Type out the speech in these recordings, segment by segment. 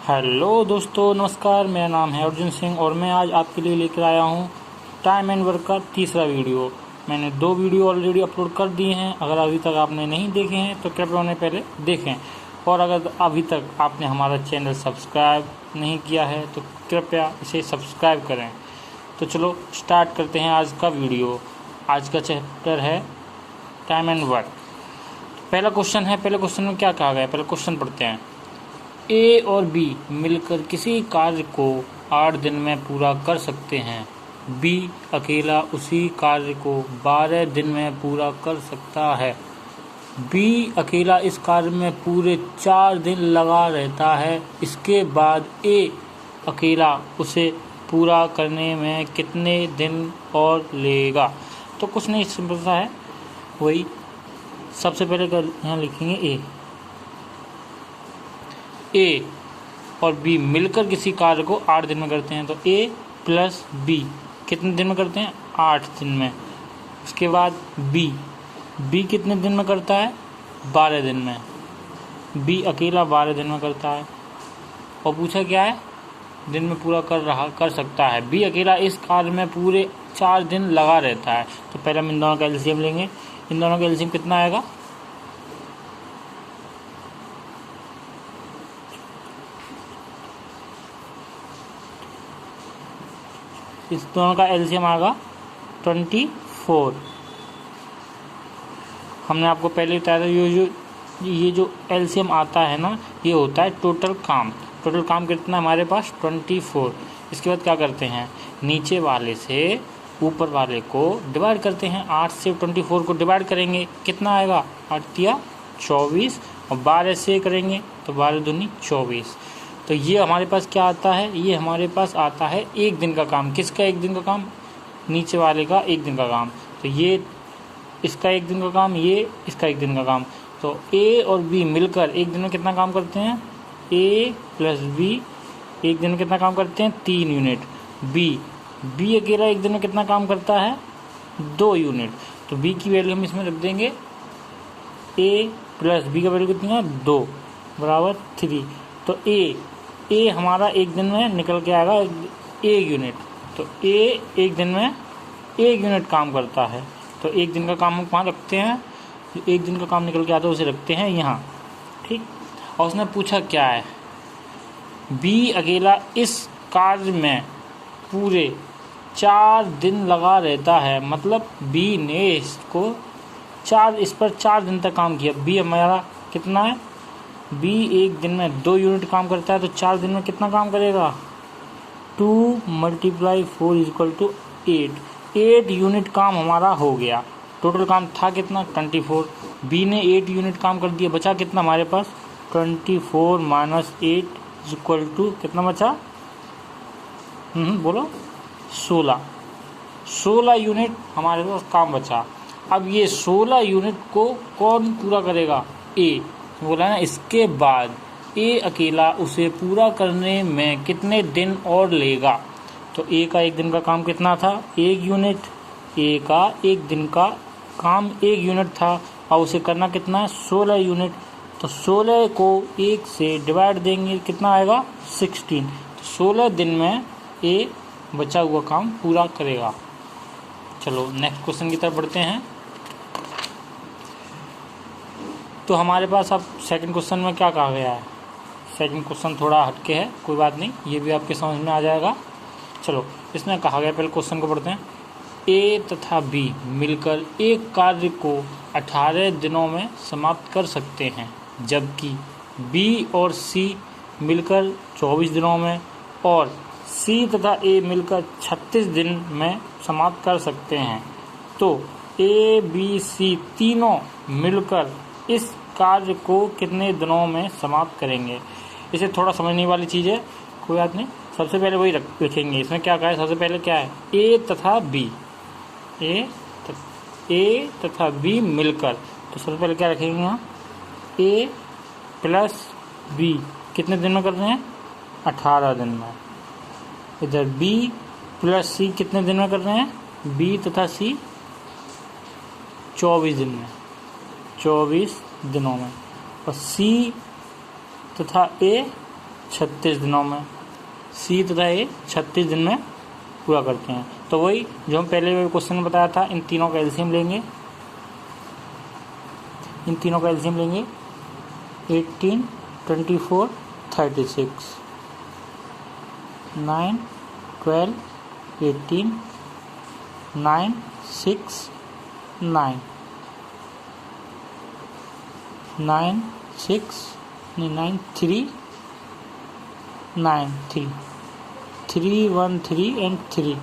Hello दोस्तों, नमस्कार। मेरा नाम है अर्जुन सिंह और मैं आज आपके लिए लेकर आया हूँ टाइम एंड वर्क का तीसरा वीडियो। मैंने 2 वीडियो ऑलरेडी अपलोड कर दिए हैं। अगर अभी तक आपने नहीं देखे हैं तो कृपया उन्हें पहले देखें, और अगर अभी तक आपने हमारा चैनल सब्सक्राइब नहीं किया है तो कृपया इसे सब्सक्राइब करें। तो चलो स्टार्ट करते हैं आज का वीडियो। आज का चैप्टर है टाइम एंड वर्क। पहला क्वेश्चन है, पहले क्वेश्चन में क्या कहा गया है, पहले क्वेश्चन पढ़ते हैं। ए और बी मिलकर किसी कार्य को 8 दिन में पूरा कर सकते हैं। बी अकेला उसी कार्य को 12 दिन में पूरा कर सकता है। बी अकेला इस कार्य में पूरे 4 दिन लगा रहता है। इसके बाद ए अकेला उसे पूरा करने में कितने दिन और लेगा। तो कुछ नहीं, सिंपल सा है। वही सबसे पहले यहाँ लिखेंगे ए और बी मिलकर किसी कार्य को 8 दिन में करते हैं। तो ए प्लस बी कितने दिन में करते हैं? 8 दिन में। उसके बाद बी कितने दिन में करता है? 12 दिन में। बी अकेला 12 दिन में करता है। और पूछा क्या है? दिन में पूरा कर सकता है। बी अकेला इस कार्य में पूरे 4 दिन लगा रहता है। तो पहले हम इन दोनों का एलसीएम लेंगे। इन दोनों का एलसीएम कितना आएगा? इस दोनों का एलसीएम आएगा 24। हमने आपको पहले बताया था ये जो एलसीएम आता है ना, ये होता है टोटल काम। टोटल काम कितना हमारे पास? 24। इसके बाद क्या करते हैं? नीचे वाले से ऊपर वाले को डिवाइड करते हैं। 8 से 24 को डिवाइड करेंगे, कितना आएगा? 8 या 24, और 12 से करेंगे तो 12 दूनी 24। तो ये हमारे पास क्या आता है? ये हमारे पास आता है 1 दिन का काम। किसका 1 दिन का काम? नीचे वाले का 1 दिन का काम। तो ये इसका 1 दिन का काम, ये इसका 1 दिन का काम। तो ए और बी मिलकर 1 दिन में कितना काम करते हैं? ए प्लस बी 1 दिन में कितना काम करते हैं? 3 यूनिट। बी अकेला 1 दिन में कितना काम करता है? 2 यूनिट। तो बी की वैल्यू हम इसमें रख देंगे। ए प्लस बी का वैल्यू कितनी है? 2 बराबर 3। तो ए हमारा 1 दिन में निकल के आएगा 1 यूनिट। तो ए 1 दिन में 1 यूनिट काम करता है। तो 1 दिन का काम हम कहाँ रखते हैं? 1 दिन का काम निकल के आता है उसे रखते हैं यहाँ, ठीक। और उसने पूछा क्या है? बी अकेला इस कार्य में पूरे 4 दिन लगा रहता है। मतलब बी ने इस पर 4 दिन तक काम किया। बी हमारा कितना है? बी 1 दिन में 2 यूनिट काम करता है। तो 4 दिन में कितना काम करेगा? 2 × 4 = 8। 8 यूनिट काम हमारा हो गया। टोटल काम था कितना? 24। बी ने 8 यूनिट काम कर दिया। बचा कितना हमारे पास? 24 - 8 = कितना बचा? बोलो। 16 यूनिट हमारे पास काम बचा। अब ये 16 यूनिट को कौन पूरा करेगा? ए। बोला ना, इसके बाद ए अकेला उसे पूरा करने में कितने दिन और लेगा। तो ए का 1 दिन का काम कितना था? 1 यूनिट। ए का 1 दिन का काम 1 यूनिट था और उसे करना कितना है? 16 यूनिट। तो 16 को 1 से डिवाइड देंगे, कितना आएगा? 16। तो 16 दिन में ए बचा हुआ काम पूरा करेगा। चलो नेक्स्ट क्वेश्चन की तरफ बढ़ते हैं। तो हमारे पास अब सेकंड क्वेश्चन में क्या कहा गया है? सेकंड क्वेश्चन थोड़ा हटके है, कोई बात नहीं, ये भी आपके समझ में आ जाएगा। चलो इसमें कहा गया, पहले क्वेश्चन को पढ़ते हैं। ए तथा बी मिलकर एक कार्य को 18 दिनों में समाप्त कर सकते हैं, जबकि बी और सी मिलकर 24 दिनों में और सी तथा ए मिलकर 36 दिन में समाप्त कर सकते हैं। तो ए बी सी तीनों मिलकर इस कार्य को कितने दिनों में समाप्त करेंगे। इसे थोड़ा समझने वाली चीज़ है, कोई बात नहीं। सबसे पहले वही लिखेंगे। इसमें क्या कहा है? सबसे पहले क्या है? ए तथा बी, ए तथा बी मिलकर। तो सबसे पहले क्या रखेंगे यहाँ? ए प्लस बी कितने दिन में कर रहे हैं? 18 दिन में। इधर बी प्लस सी कितने दिन में कर रहे हैं? बी तथा सी 24 दिन में, 24 दिनों में। और सी तथा ए 36 दिनों में, सी तथा ए 36 दिन में पूरा करते हैं। तो वही जो हम पहले क्वेश्चन में बताया था, इन तीनों का एलसीएम लेंगे, 18, 24, 36, 9, 12, 18, 9, 6, 9, 9, 6, 9, 3, 9, 3, 3, 1, 3 एंड 3।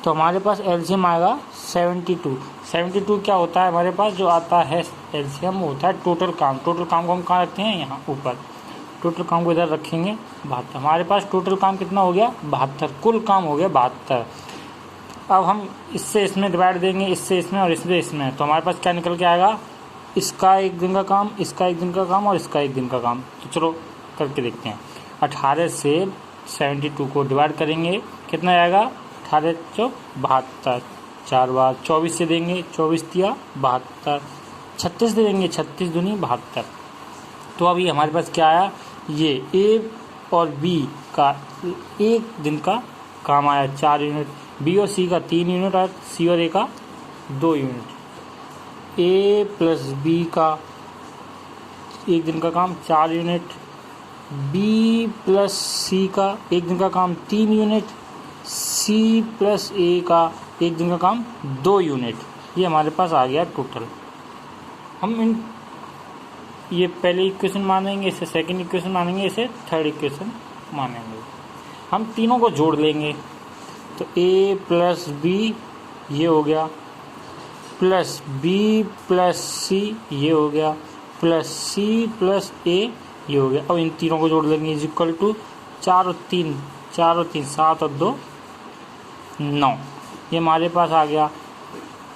तो हमारे पास एलसीएम आएगा 72। 72 क्या होता है हमारे पास जो आता है एलसीएम, होता है टोटल काम। टोटल काम को हम कहाँ रखते हैं, यहाँ ऊपर। टोटल काम को इधर रखेंगे 72। हमारे पास टोटल काम कितना हो गया, 72। कुल काम हो गया 72। अब हम इससे इसमें डिवाइड देंगे, इससे इसमें और इससे इसमें, तो हमारे पास क्या निकल के आएगा, इसका 1 दिन का काम, इसका 1 दिन का काम और इसका 1 दिन का काम। तो चलो करके देखते हैं। 18 से 72 को डिवाइड करेंगे, कितना आएगा, 18 चौक 72, 4 बार 24 से देंगे, 24 दिया 72, 36 दे देंगे, 36 दूनी 72। तो अभी हमारे पास क्या आया, ये ए और बी का 1 दिन का काम आया 4 यूनिट, बी और सी का 3 यूनिट और सी और ए का 2 यूनिट। ए प्लस बी का 1 दिन का काम 4 यूनिट, बी प्लस सी का 1 दिन का काम 3 यूनिट, सी प्लस ए का 1 दिन का काम 2 यूनिट। ये हमारे पास आ गया टोटल। हम ये पहले इक्वेशन मानेंगे, इसे सेकंड इक्वेशन मानेंगे, इसे थर्ड इक्वेशन मानेंगे। हम तीनों को जोड़ लेंगे, तो ए प्लस बी ये हो गया, प्लस बी प्लस सी ये हो गया, प्लस सी प्लस ए ये हो गया। अब इन तीनों को जोड़ लेंगे, इज इक्वल टू 4 और 3, 7 और 2 9। ये हमारे पास आ गया,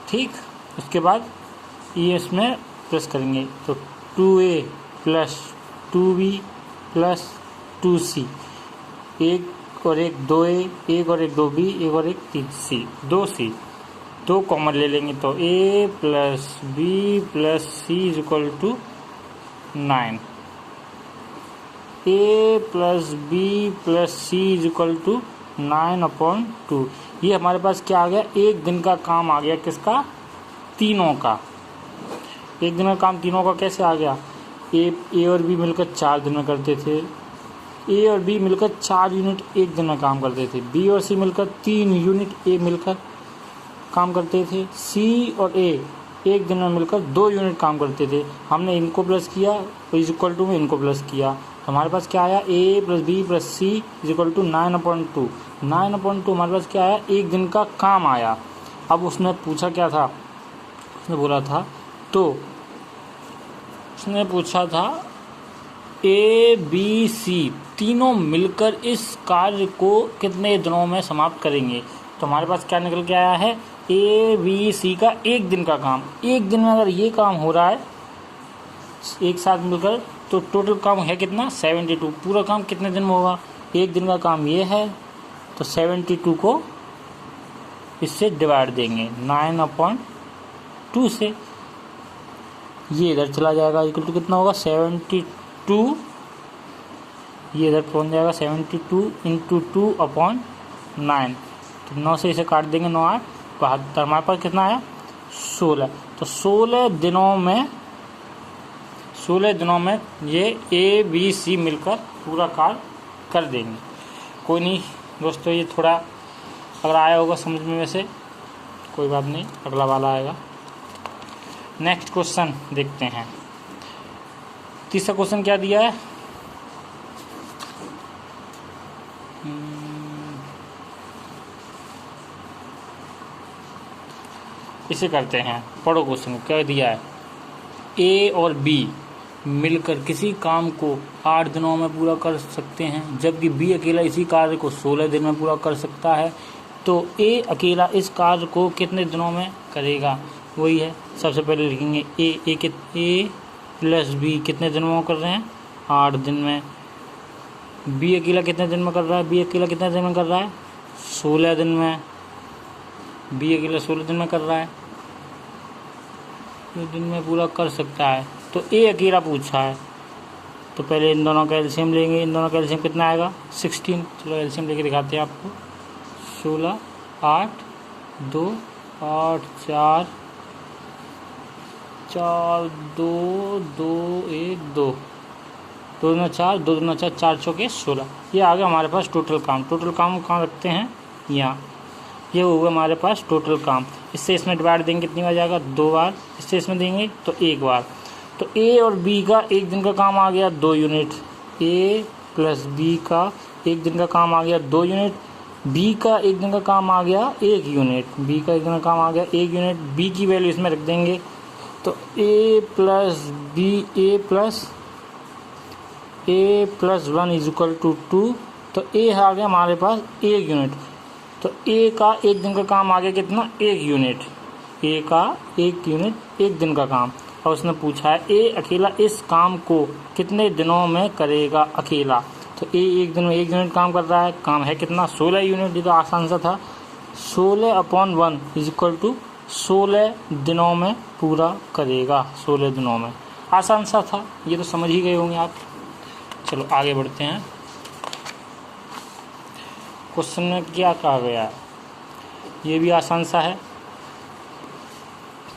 ठीक। उसके बाद ये इसमें प्लस करेंगे, तो 2a plus 2b plus 2c, 1 और 1 2a, 1 और 1 2b, 1 और 1 3c, 2c, 2 कॉमन ले लेंगे, तो a plus b plus c is equal to 9। a plus b plus c is equal to 9/2। ये हमारे पास क्या आ गया, 1 दिन का काम आ गया, किसका, तीनों का। 1 दिन का काम तीनों का कैसे आ गया, ए और बी मिलकर 4 दिन में करते थे, ए और बी मिलकर 4 यूनिट 1 दिन में काम करते थे, बी और सी मिलकर 3 यूनिट ए मिलकर काम करते थे, सी और ए 1 दिन में मिलकर 2 यूनिट काम करते थे। हमने इनको प्लस किया, इज इक्वल टू में इनको प्लस किया, तो हमारे पास क्या आया, A plus B plus C is equal to 9/2। 9/2 हमारे पास क्या आया, 1 दिन का काम आया। अब उसने पूछा क्या था, उसने बोला था, तो उसने पूछा था ए बी सी तीनों मिलकर इस कार्य को कितने दिनों में समाप्त करेंगे। तो हमारे पास क्या निकल के आया है, ए बी सी का 1 दिन का काम। 1 दिन में अगर ये काम हो रहा है एक साथ मिलकर, तो टोटल काम है कितना, 72। पूरा काम कितने दिन में होगा, 1 दिन का काम ये है, तो 72 को इससे डिवाइड देंगे 9/2 से, ये इधर चला जाएगा, इक्वल टू कितना होगा, 72, ये इधर पहुंच जाएगा 72 × 2/9। तो 9 से इसे काट देंगे, 9 8 72। हमारे पास कितना आया, 16। तो 16 दिनों में ये ए बी सी मिलकर पूरा कार्य कर देंगे। कोई नहीं दोस्तों, ये थोड़ा अगर आया होगा समझ में, वैसे कोई बात नहीं, अगला वाला आएगा। नेक्स्ट क्वेश्चन देखते हैं। तीसरा क्वेश्चन क्या दिया है, इसे करते हैं, पढ़ो क्वेश्चन को। क्या दिया है, ए और बी मिलकर किसी काम को 8 दिनों में पूरा कर सकते हैं, जबकि बी अकेला इसी कार्य को 16 दिन में पूरा कर सकता है। तो ए अकेला इस कार्य को कितने दिनों में करेगा, वही है। सबसे पहले लिखेंगे ए प्लस बी कितने दिनों में कर रहे हैं, 8 दिन में। बी अकेला कितने दिन में कर रहा है, बी अकेला कितने दिन में कर रहा है, 16 दिन में। बी अकेला 16 दिन में कर रहा है, 2 दिन में पूरा कर सकता है। तो ए अकेला पूछा है, तो पहले इन दोनों का एलसीएम लेंगे। इन दोनों का एलसीएम कितना आएगा 16। चलो एलसीएम लेके दिखाते हैं आपको। 16 8 2 8 4 4 2 2 1 2 2 दूना 4 2 दूना 4 4 चौके 16। ये आ गया हमारे पास टोटल काम। टोटल काम कहाँ रखते हैं यहाँ। ये होगा हमारे पास टोटल काम। इससे इसमें डिवाइड देंगे कितनी बार जाएगा 2 बार। इससे इसमें देंगे तो 1 बार। तो ए और बी का एक दिन का काम आ गया 2 यूनिट। ए प्लस बी का एक दिन का काम आ गया 2 यूनिट। बी का एक दिन का काम आ गया 1 यूनिट। बी का एक दिन का काम आ गया 1 यूनिट। बी की वैल्यू इसमें रख देंगे। तो ए प्लस 1 इज इक्वल टू 2। तो ए आ गया हमारे पास 1 यूनिट। तो ए का एक दिन का काम आ गया कितना 1 यूनिट। ए का 1 यूनिट एक दिन का काम। और उसने पूछा है ए अकेला इस काम को कितने दिनों में करेगा अकेला। तो ए एक दिन में 1 यूनिट काम कर रहा है। काम है कितना 16 यूनिट। ये तो आसान सा था। 16/1 इज इक्वल टू 16 दिनों में पूरा करेगा। 16 दिनों में आसान सा था। ये तो समझ ही गए होंगे आप। चलो आगे बढ़ते हैं। क्वेश्चन में क्या कहा गया है ये भी आसान सा है।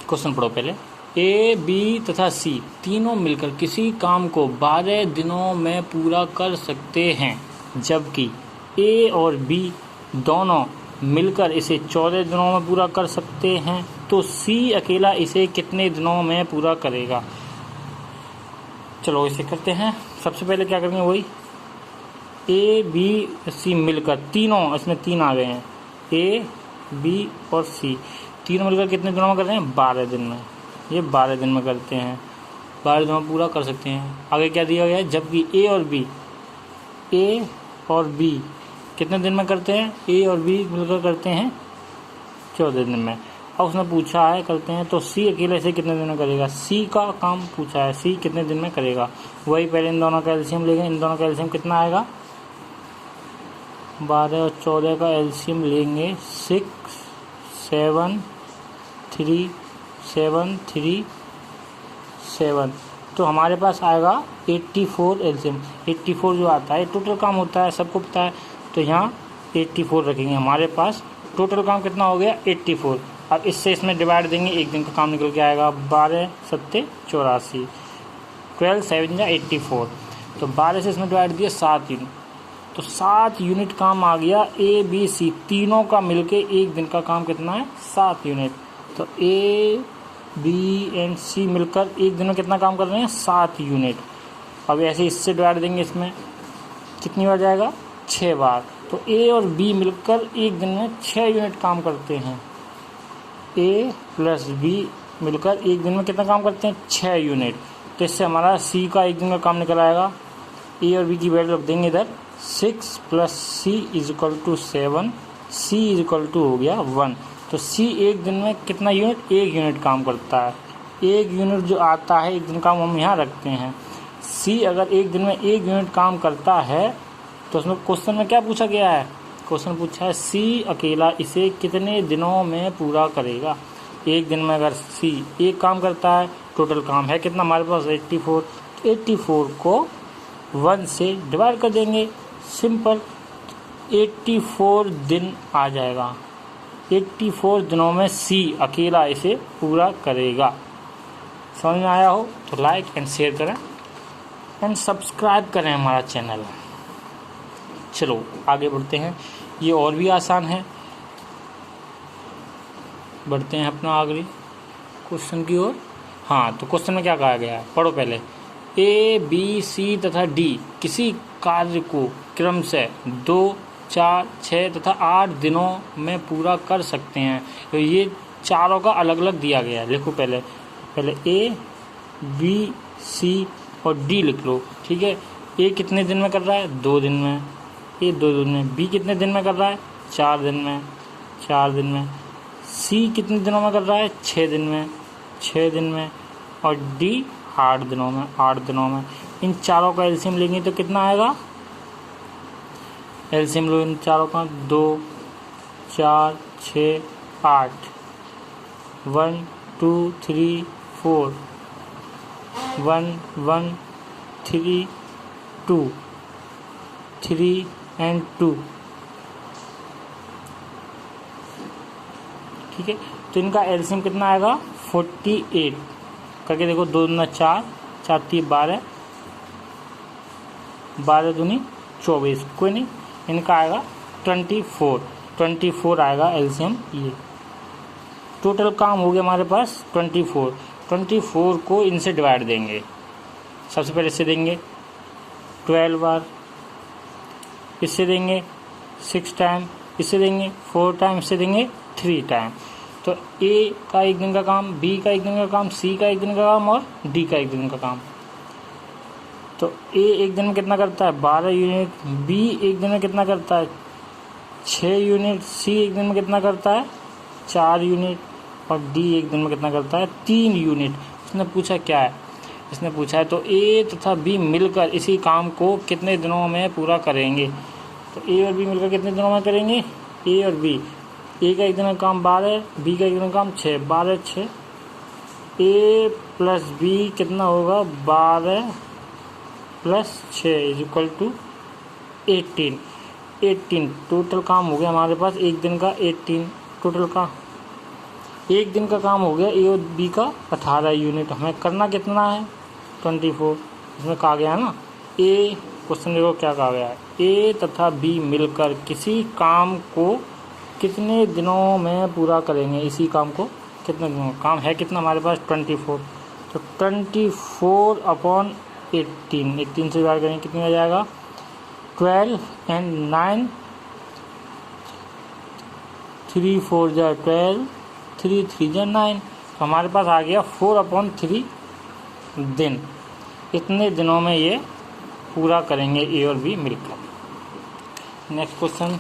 क्वेश्चन पढ़ो पहले। ए बी तथा सी तीनों मिलकर किसी काम को 12 दिनों में पूरा कर सकते हैं, जबकि ए और बी दोनों मिलकर इसे 14 दिनों में पूरा कर सकते हैं। तो सी अकेला इसे कितने दिनों में पूरा करेगा। चलो इसे करते हैं। सबसे पहले क्या करेंगे वही ए बी सी मिलकर तीनों, इसमें 3 आ गए हैं। ए बी और सी तीनों मिलकर कितने दिनों में करते हैं 12 दिन में। ये 12 दिन में करते हैं। 12 दिनों में पूरा कर सकते हैं। आगे क्या दिया गया है जबकि ए और बी कितने दिन में करते हैं। ए और बी मिलकर करते हैं 14 दिन में। अब उसने पूछा है करते हैं तो सी अकेले से कितने दिन में करेगा। सी का काम पूछा है सी कितने दिन में करेगा। वही पहले इन दोनों का एलसीएम लेंगे। इन दोनों का एलसीएम कितना आएगा 12 और 14 का एलसीएम लेंगे 6 7 3 7 3 7। तो हमारे पास आएगा 84 एलसीएम। 84 जो आता है टोटल काम होता है सबको पता है। तो यहाँ 84 रखेंगे। हमारे पास टोटल काम कितना हो गया 84। अब इससे इसमें डिवाइड देंगे एक दिन का काम निकल के आएगा 12 7 84। 12 7 जा 84। तो 12 से इसमें डिवाइड दिया 7 यूनिट। तो 7 यूनिट काम आ गया। ए बी सी तीनों का मिलके एक दिन का काम कितना है 7 यूनिट। तो ए बी एंड सी मिलकर एक दिन में कितना काम कर रहे हैं 7 यूनिट। अब ऐसे इससे डिवाइड देंगे इसमें कितनी बार जाएगा 6 बार। तो ए और बी मिलकर एक दिन में 6 यूनिट काम करते हैं। ए प्लस बी मिलकर एक दिन में कितना काम करते हैं 6 यूनिट। तो इससे हमारा सी का एक दिन का काम निकल आएगा। ए और बी की वैल्यू रख देंगे इधर 6 + C is equal to 7। C is equal to हो गया 1। तो C एक दिन में कितना यूनिट 1 यूनिट काम करता है। 1 यूनिट जो आता है एक दिन काम हम यहाँ रखते हैं। C अगर एक दिन में 1 यूनिट काम करता है तो उसमें क्वेश्चन में क्या पूछा गया है। क्वेश्चन पूछा है C अकेला इसे कितने दिनों में पूरा करेगा। एक दिन में अगर C एक काम करता है टोटल काम है कितना हमारे पास 84। 84 को 1 से डिवाइड कर देंगे सिंपल 84 दिन आ जाएगा। 84 दिनों में C अकेला इसे पूरा करेगा। समझ में आया हो तो लाइक एंड शेयर करें एंड सब्सक्राइब करें हमारा चैनल। चलो आगे बढ़ते हैं। ये और भी आसान है। बढ़ते हैं अपना अगली क्वेश्चन की ओर। हाँ तो क्वेश्चन में क्या कहा गया है पढ़ो पहले। ए बी सी तथा डी किसी कार्य को क्रम से 2 4 6 तथा 8 दिनों में पूरा कर सकते हैं। तो ये चारों का अलग अलग दिया गया है। लिखो पहले ए बी सी और डी लिख लो। ठीक है। ए कितने दिन में कर रहा है 2 दिन में। ए 2 दिन में। बी कितने दिन में कर रहा है 4 दिन में। 4 दिन में। सी कितने दिनों में कर रहा है 6 दिन में। 6 दिन में। और डी 8 दिनों में। 8 दिनों में। इन चारों का एलसीएम लेंगे तो कितना आएगा। एलसीएम लो इन चारों का 2 4 6 8। 1 2 3 4 1 1 3 2, 3 and 2। ठीक है, तो इनका एलसीएम कितना आएगा 48 करके देखो, 2 दूना 4, 4 3 12, 12 दूनी 24, कोई नहीं, इनका आएगा 24 आएगा एलसीएम। ये टोटल काम हो गया हमारे पास 24 को इनसे डिवाइड देंगे। सबसे पहले इससे देंगे 12 बार, इससे देंगे 6 टाइम, इससे देंगे 4 टाइम, इससे देंगे 3 टाइम। तो ए का एक दिन का काम, बी का एक दिन का काम, सी का एक दिन का काम और डी का एक दिन का काम। तो ए एक दिन में कितना करता है 12 यूनिट, बी एक दिन में कितना करता है 6 यूनिट, सी एक दिन में कितना करता है 4 यूनिट और डी एक दिन में कितना करता है 3 यूनिट। इसने पूछा क्या है, इसने पूछा है तो ए तथा बी मिलकर इसी काम को कितने दिनों में पूरा करेंगे। तो ए और बी मिलकर कितने दिनों में करेंगे, ए और बी, ए का एक दिन का काम 12, बी का एक दिन का काम 6, 12 6, ए प्लस बी कितना होगा 12 plus 6 is equal to 18। Total काम हो गया हमारे पास एक दिन का 18। टोटल का एक दिन का काम हो गया ए और बी का 18 यूनिट। हमें करना कितना है 24। इसमें कहा गया है ना ए, क्वेश्चन देखो क्या कहा गया है, ए तथा बी मिलकर किसी काम को कितने दिनों में पूरा करेंगे। इसी काम को कितने दिनों, काम है कितना हमारे पास 24। तो 24/18, 18 से डिवाइड करेंगे कितनी आ जाएगा 12 एंड 9, 3 4 जा 12, 3 3 जा 9। तो हमारे पास आ गया 4/3 दिन। इतने दिनों में ये पूरा करेंगे ए और बी मिलकर। Next question.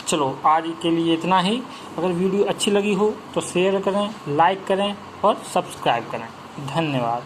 चलो आज के लिए इतना ही। अगर वीडियो अच्छी लगी हो तो शेयर करें, लाइक करें और सब्सक्राइब करें। धन्यवाद।